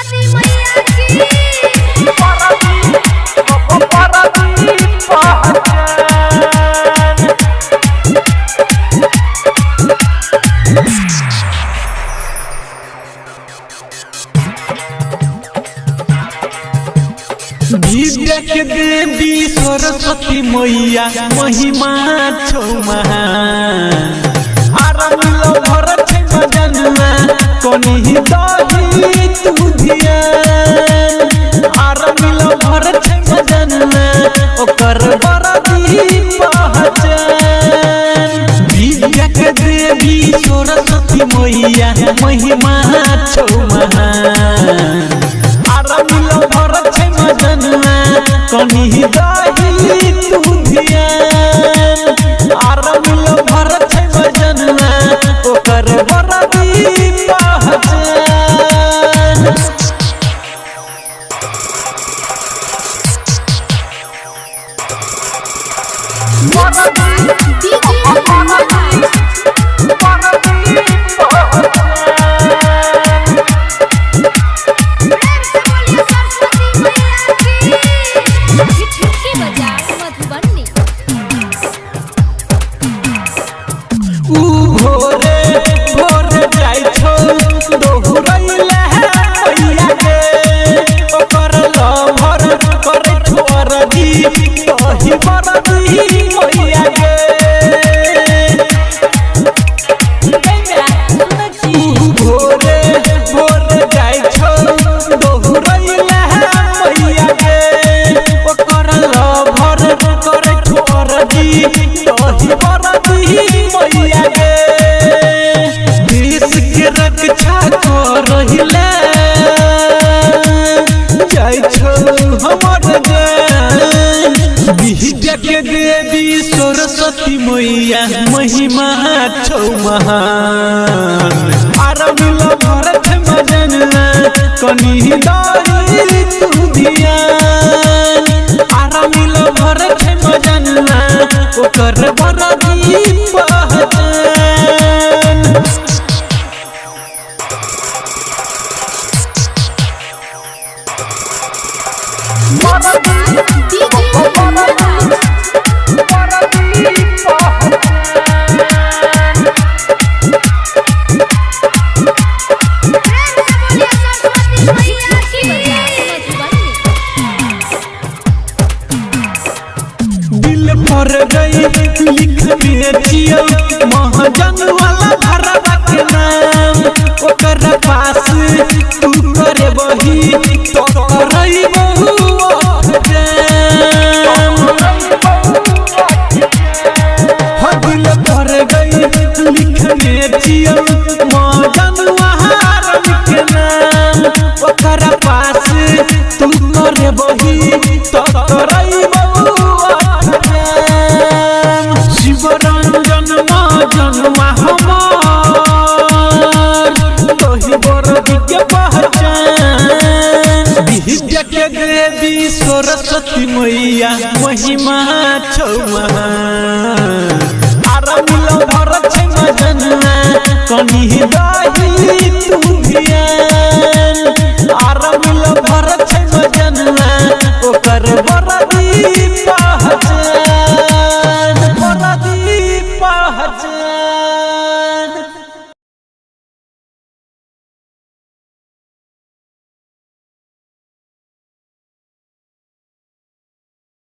सरस्वती मैया की विद्या के देवी सरस्वती मैया महिमा छौ महान आरमिलो भरत छै मजनुआ कोनी दही तू ध्यान आरमिलो भरत छै मजनुआ ओकर बरदी पहचान विद्या के देवी सरस्वती मैया महिमा छौ महान आरमिलो भरत छै मजनुआ कोनी दही तू ध्यान आरमिलो भरत छै मजनुआ ओकर बरदी पहचान विद्या के देवी सरस्वती मैया महिमा छौ महान आरमिलो भरत मजनुआ कोनी दही तू ध्यान आरमिलो भरत मजनुआ ओकर बरदी पहचान पर गई लिख बेचियो महाजन वाला भरत के नाम ओकर पास तू करे वही तो करई बहु दिल पर गई लिख बेचियो महाजन वाला के नाम ओकर पास तू करे वही तो करई बहु जन्मा हमार तोही बरदी के पहचान विद्या के देवी सरस्वती मैया महिमा छौ महान आरमिलो भरत छै मजनुआ कोनी दही तू ध्यान आरमिलो भरत छै मजनुआ ओकर